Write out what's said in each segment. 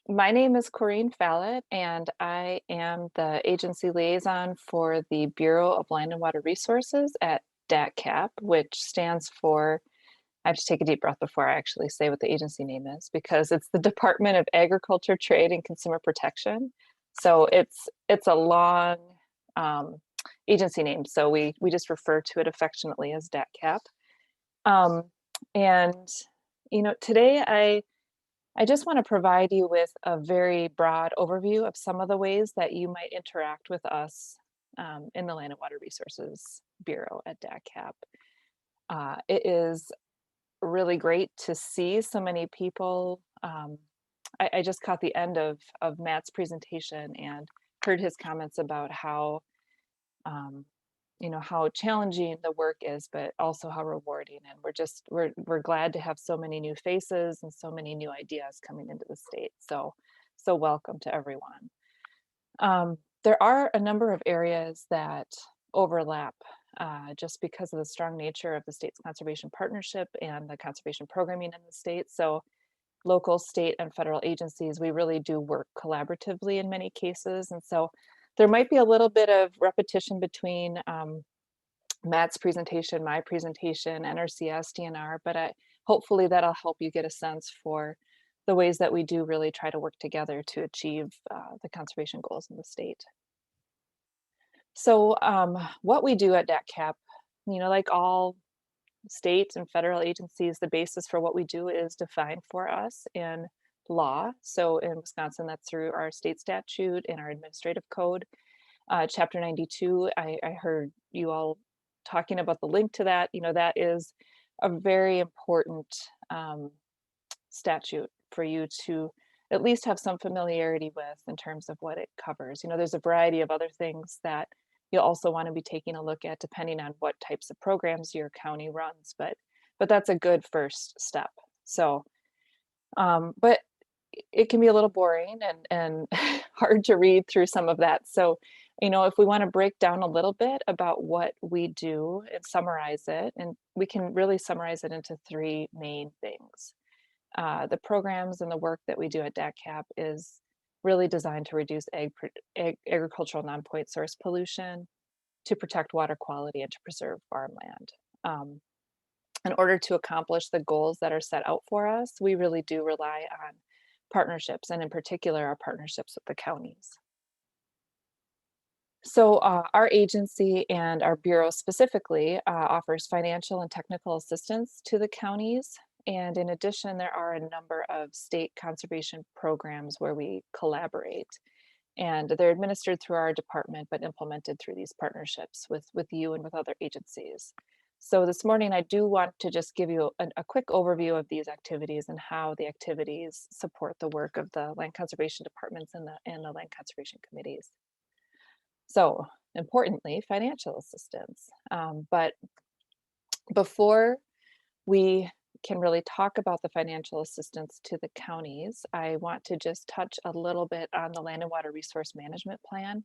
My name is Coreen Fallat, and I am the agency liaison for the Bureau of Land and Water Resources at DATCP, which stands for, I have to take a deep breath before I actually say what the agency name is, because it's the Department of Agriculture, Trade, and Consumer Protection. So it's a long um, agency name, so we just refer to it affectionately as DATCP. Um, and today I just want to provide you with a very broad overview of some of the ways that you might interact with us in the Land and Water Resources Bureau at DACAP. It is really great to see so many people. I just caught the end of Matt's presentation and heard his comments about um, how challenging the work is, but also how rewarding. And we're glad to have so many new faces and so many new ideas coming into the state. So welcome to everyone. There are a number of areas that overlap just because of the strong nature of the state's conservation partnership and the conservation programming in the state. So local, state, and federal agencies, we really do work collaboratively in many cases. And so there might be a little bit of repetition between Matt's presentation, my presentation, NRCS, DNR, but hopefully that'll help you get a sense for the ways that we do really try to work together to achieve the conservation goals in the state. So what we do at DATCAP, like all state and federal agencies, the basis for what we do is defined for us in law. So in Wisconsin, that's through our state statute and our administrative code. Chapter 92, I heard you all talking about the link to that. That is a very important statute for you to at least have some familiarity with in terms of what it covers. There's a variety of other things that you'll also want to be taking a look at depending on what types of programs your county runs, but that's a good first step. So, but it can be a little boring and hard to read through some of that. So, if we want to break down a little bit about what we do and summarize it, and we can really summarize it into three main things. The programs and the work that we do at DATCAP is really designed to reduce agricultural non-point source pollution, to protect water quality, and to preserve farmland. Um, in order to accomplish the goals that are set out for us, we really do rely on partnerships, and in particular, our partnerships with the counties. So our agency and our bureau specifically offers financial and technical assistance to the counties. And in addition, there are a number of state conservation programs where we collaborate. And they're administered through our department, but implemented through these partnerships with you and with other agencies. So this morning, I do want to just give you a quick overview of these activities and how the activities support the work of the land conservation departments and the land conservation committees. So importantly, financial assistance. But before we can really talk about the financial assistance to the counties, I want to just touch a little bit on the Land and Water Resource Management Plan.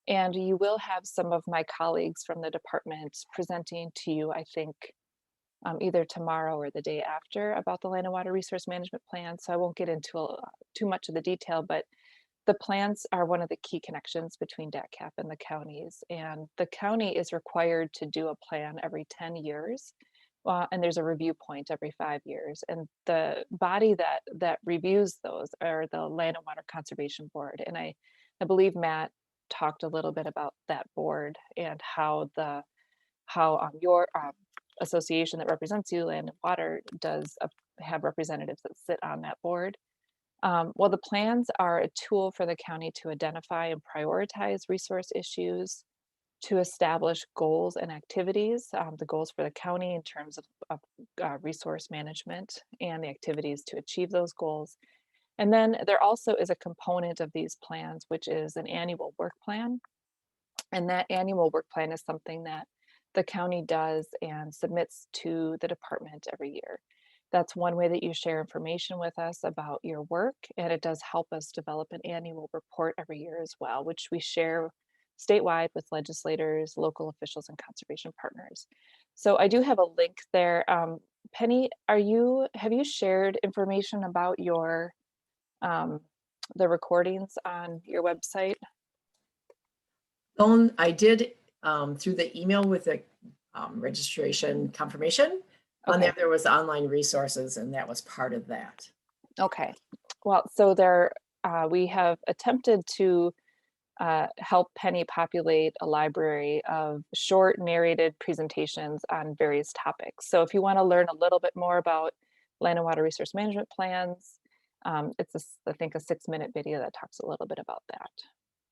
And you will have some of my colleagues from the department presenting to you, I think, either tomorrow or the day after about the Land and Water Resource Management Plan. So I won't get into too much of the detail, but the plans are one of the key connections between DATCAP and the counties. And the county is required to do a plan every 10 years. And there's a review point every 5 years. And the body that reviews those are the Land and Water Conservation Board. And I believe Matt talked a little bit about that board and how your association that represents you, Land and Water, does have representatives that sit on that board. Well, the plans are a tool for the county to identify and prioritize resource issues, to establish goals and activities, the goals for the county in terms of resource management and the activities to achieve those goals. And then there also is a component of these plans, which is an annual work plan. And that annual work plan is something that the county does and submits to the department every year. That's one way that you share information with us about your work, and it does help us develop an annual report every year as well, which we share statewide with legislators, local officials, and conservation partners. So I do have a link there. Penny, have you shared information about your um, the recordings on your website? I did through the email with the registration confirmation. On Okay. there was online resources, and that was part of that. Okay. Well, so we have attempted to help Penny populate a library of short narrated presentations on various topics. So if you want to learn a little bit more about land and water resource management plans, I think a 6-minute video that talks a little bit about that.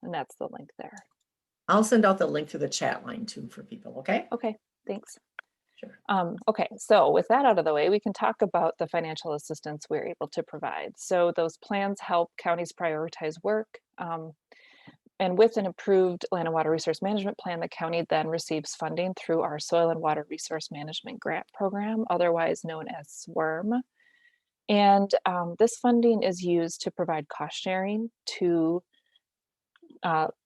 And that's the link there. I'll send out the link to the chat line too for people, okay? Okay, thanks. Sure. Okay, so with that out of the way, we can talk about the financial assistance we're able to provide. So those plans help counties prioritize work. And with an approved land and water resource management plan, the county then receives funding through our Soil and Water Resource Management Grant Program, otherwise known as SWRM. And this funding is used to provide cost sharing to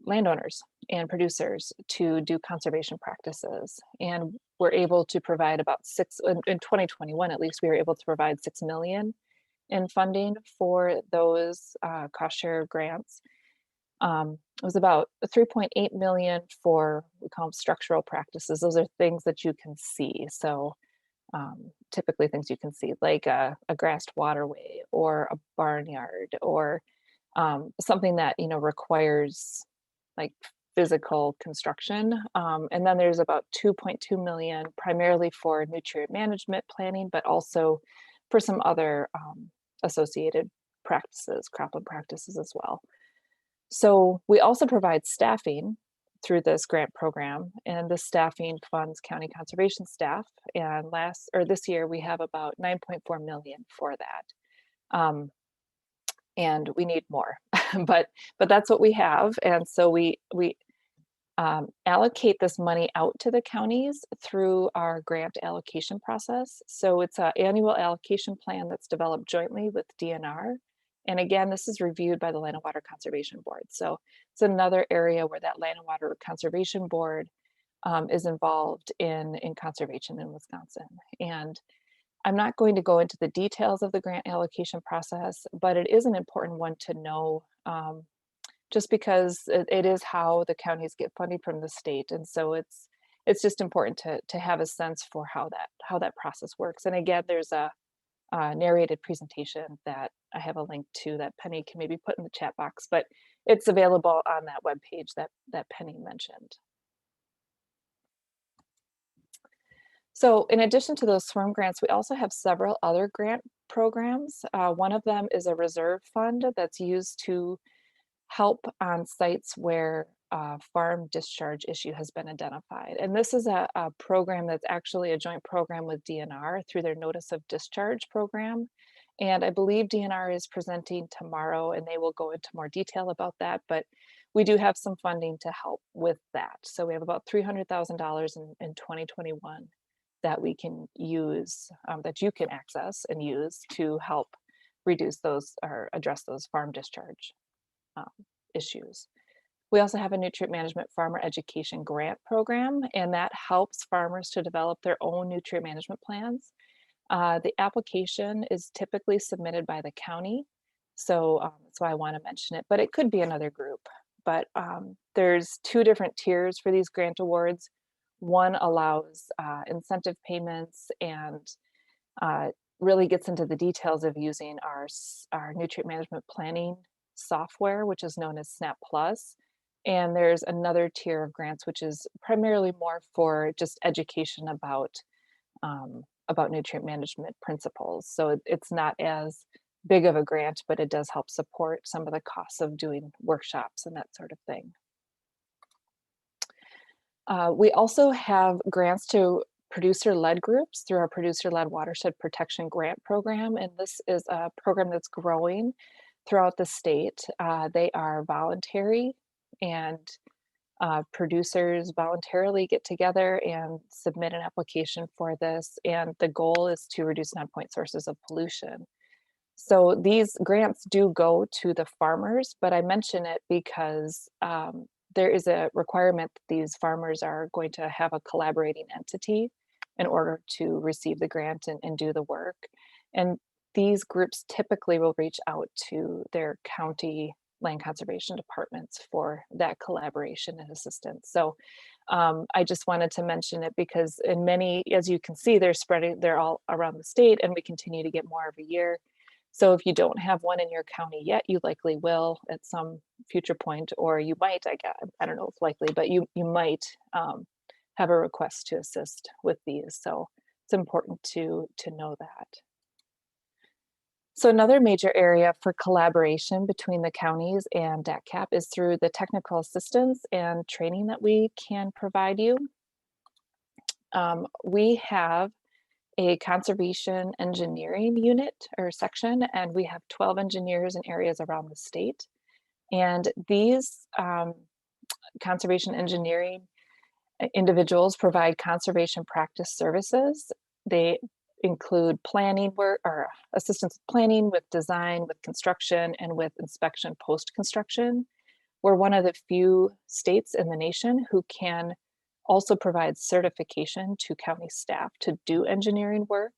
landowners and producers to do conservation practices. And we're able to provide about in 2021 at least, we were able to provide 6 million in funding for those cost share grants. It was about 3.8 million for, we call them structural practices. Those are things that you can see. So typically things you can see, like a grassed waterway or a barnyard or something that, requires like physical construction. And then there's about 2.2 million primarily for nutrient management planning, but also for some other associated practices, cropland practices as well. So we also provide staffing through this grant program, and the staffing funds county conservation staff. And this year we have about 9.4 million for that. And we need more, but that's what we have. And so we allocate this money out to the counties through our grant allocation process. So it's an annual allocation plan that's developed jointly with DNR. And again, this is reviewed by the Land and Water Conservation Board. So it's another area where that Land and Water Conservation Board is involved in conservation in Wisconsin. And I'm not going to go into the details of the grant allocation process, but it is an important one to know, just because it is how the counties get funding from the state. And so it's just important to have a sense for how that process works. And again, there's a narrated presentation that I have a link to that Penny can maybe put in the chat box, but it's available on that webpage that Penny mentioned. So in addition to those SWRM grants, we also have several other grant programs. One of them is a reserve fund that's used to help on sites where a farm discharge issue has been identified. And this is a program that's actually a joint program with DNR through their Notice of Discharge program. And I believe DNR is presenting tomorrow and they will go into more detail about that, but we do have some funding to help with that. So we have about $300,000 in 2021 that we can use, that you can access and use to help reduce those or address those farm discharge issues. We also have a nutrient management farmer education grant program, and that helps farmers to develop their own nutrient management plans. The application is typically submitted by the county, so that's why I want to mention it, but it could be another group. But there's 2 different tiers for these grant awards. One allows incentive payments and really gets into the details of using our nutrient management planning software, which is known as SNAP Plus. And there's another tier of grants, which is primarily more for just education about nutrient management principles. So it's not as big of a grant, but it does help support some of the costs of doing workshops and that sort of thing. We also have grants to producer-led groups through our Producer-Led Watershed Protection Grant Program, and this is a program that's growing throughout the state. They are voluntary, and producers voluntarily get together and submit an application for this, and the goal is to reduce non-point sources of pollution. So these grants do go to the farmers, but I mention it because there is a requirement that these farmers are going to have a collaborating entity in order to receive the grant and do the work. And these groups typically will reach out to their county land conservation departments for that collaboration and assistance. So I just wanted to mention it because in many, as you can see, they're all around the state, and we continue to get more every year. So if you don't have one in your county yet, you likely will at some future point, or you might, I don't know if likely, but you might have a request to assist with these. So it's important to know that. So another major area for collaboration between the counties and DATCP is through the technical assistance and training that we can provide you. We have a conservation engineering unit or section, and we have 12 engineers in areas around the state. And these conservation engineering individuals provide conservation practice services. They include planning work or assistance with planning, with design, with construction, and with inspection post-construction. We're one of the few states in the nation who can also provide certification to county staff to do engineering work.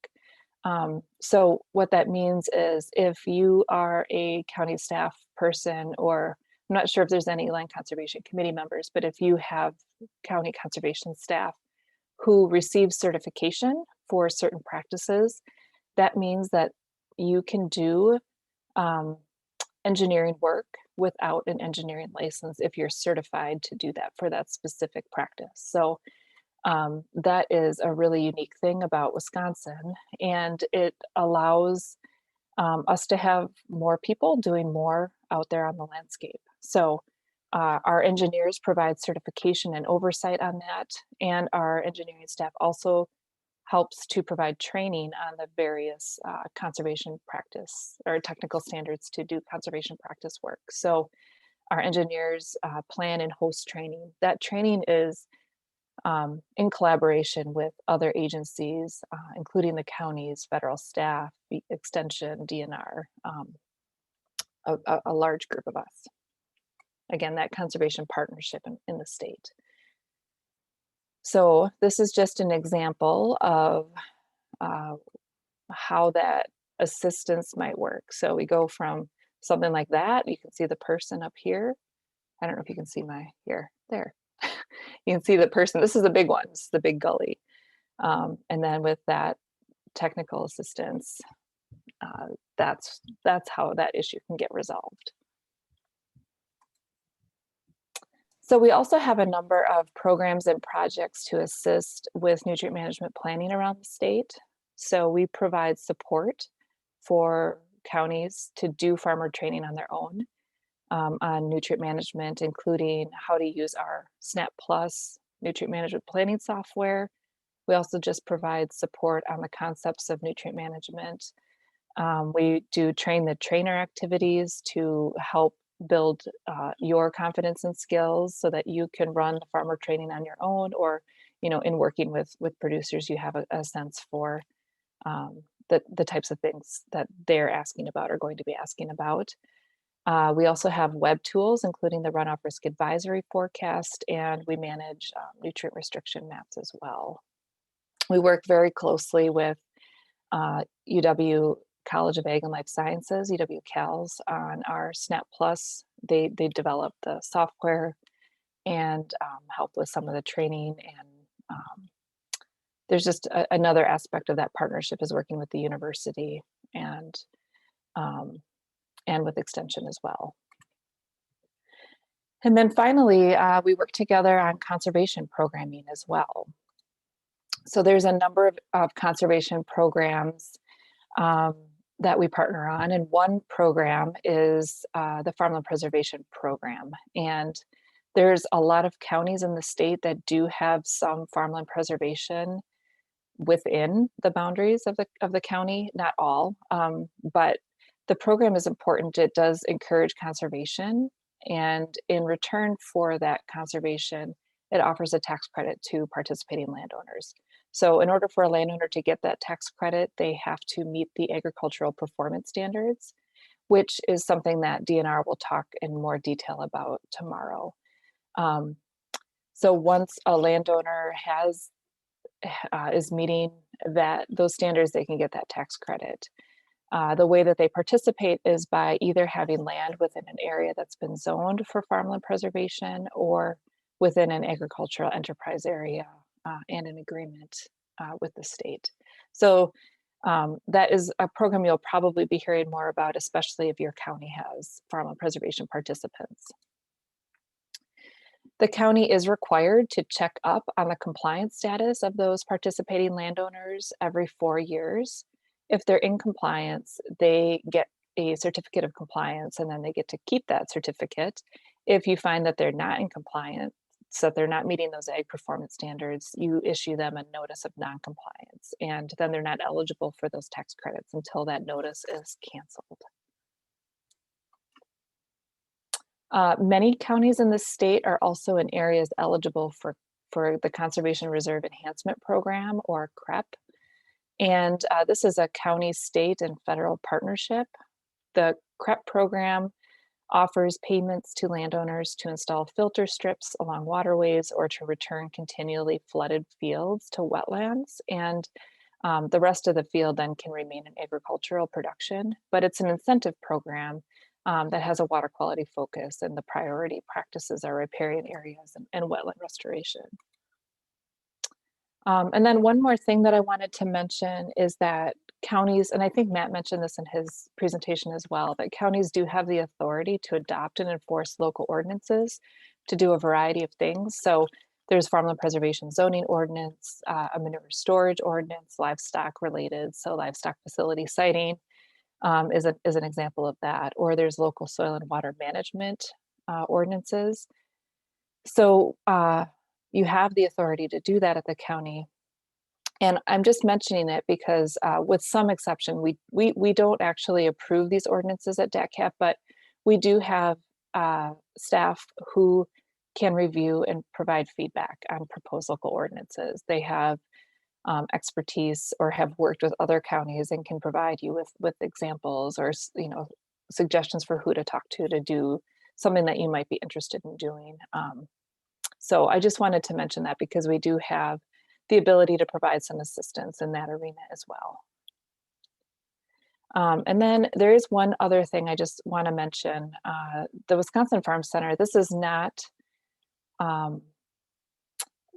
So what that means is if you are a county staff person, or I'm not sure if there's any land conservation committee members, but if you have county conservation staff who receive certification for certain practices, that means that you can do engineering work without an engineering license if you're certified to do that for that specific practice. So that is a really unique thing about Wisconsin, and it allows us to have more people doing more out there on the landscape. So our engineers provide certification and oversight on that, and our engineering staff also helps to provide training on the various conservation practice or technical standards to do conservation practice work. So our engineers plan and host training. That training is in collaboration with other agencies, including the counties, federal staff, extension, DNR, a large group of us. Again, that conservation partnership in the state. So this is just an example of how that assistance might work. So we go from something like that. You can see the person up here. I don't know if you can see there. You can see the person. This is the big one. This is the big gully. And then with that technical assistance, that's how that issue can get resolved. So we also have a number of programs and projects to assist with nutrient management planning around the state. So we provide support for counties to do farmer training on their own on nutrient management, including how to use our SNAP Plus nutrient management planning software. We also just provide support on the concepts of nutrient management. We do train the trainer activities to help build your confidence and skills so that you can run the farmer training on your own, or in working with producers, you have a sense for the types of things that they're asking about or going to be asking about. We also have web tools, including the runoff risk advisory forecast, and we manage nutrient restriction maps as well. We work very closely with UW College of Ag and Life Sciences, UW Cals, on our SNAP Plus. They develop the software and help with some of the training. And there's just another aspect of that partnership is working with the university and with Extension as well. And then finally, we work together on conservation programming as well. So there's a number of conservation programs that we partner on, and one program is the Farmland Preservation Program. And there's a lot of counties in the state that do have some farmland preservation within the boundaries of the county, not all, but the program is important. It does encourage conservation, and in return for that conservation, it offers a tax credit to participating landowners. So in order for a landowner to get that tax credit, they have to meet the agricultural performance standards, which is something that DNR will talk in more detail about tomorrow. So once a landowner is meeting those standards, they can get that tax credit. The way that they participate is by either having land within an area that's been zoned for farmland preservation or within an agricultural enterprise area and an agreement with the state. So that is a program you'll probably be hearing more about, especially if your county has farmland preservation participants. The county is required to check up on the compliance status of those participating landowners every 4 years. If they're in compliance, they get a certificate of compliance and then they get to keep that certificate. If you find that they're not in compliance, so that they're not meeting those ag performance standards, you issue them a notice of non-compliance, and then they're not eligible for those tax credits until that notice is canceled. Many counties in the state are also in areas eligible for the Conservation Reserve Enhancement Program, or CREP. And this is a county, state, and federal partnership. The CREP program offers payments to landowners to install filter strips along waterways or to return continually flooded fields to wetlands. And the rest of the field then can remain in agricultural production, but it's an incentive program that has a water quality focus, and the priority practices are riparian areas and wetland restoration. And then one more thing that I wanted to mention is that counties, and I think Matt mentioned this in his presentation as well, that counties do have the authority to adopt and enforce local ordinances to do a variety of things. So there's farmland preservation zoning ordinance, a manure storage ordinance, livestock related, so livestock facility siting is an example of that. Or there's local soil and water management ordinances. So you have the authority to do that at the county. And I'm just mentioning it because with some exception, we don't actually approve these ordinances at DATCP, but we do have staff who can review and provide feedback on proposed local ordinances. They have expertise or have worked with other counties and can provide you with examples or suggestions for who to talk to do something that you might be interested in doing. So I just wanted to mention that because we do have the ability to provide some assistance in that arena as well. And then there is one other thing I just want to mention. The Wisconsin Farm Center, this is not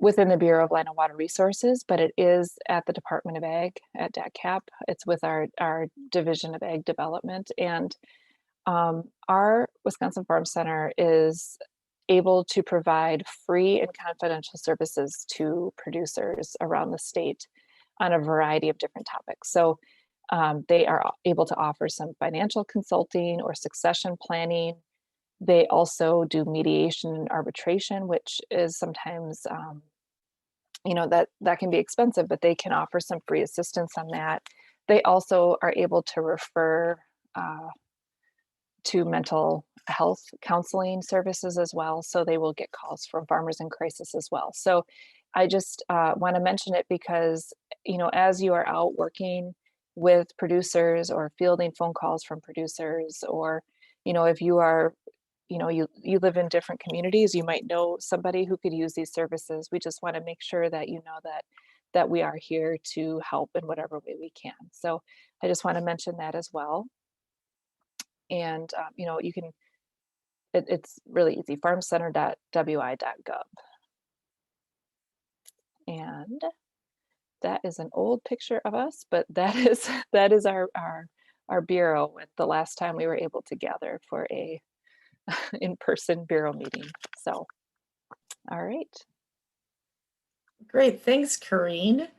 within the Bureau of Land and Water Resources, but it is at the Department of Ag at DATCP. It's with our Division of Ag Development. And our Wisconsin Farm Center is able to provide free and confidential services to producers around the state on a variety of different topics. So they are able to offer some financial consulting or succession planning. They also do mediation and arbitration, which is sometimes, that can be expensive, but they can offer some free assistance on that. They also are able to refer to mental health counseling services as well. So they will get calls from farmers in crisis as well. So I just want to mention it because, as you are out working with producers or fielding phone calls from producers, or, if you are, you live in different communities, you might know somebody who could use these services. We just want to make sure that you know that we are here to help in whatever way we can. So I just want to mention that as well. And, you can, it's really easy, farmcenter.wi.gov. And that is an old picture of us, but that is our bureau with the last time we were able to gather for a in-person bureau meeting. So, all right. Great, thanks, Coreen.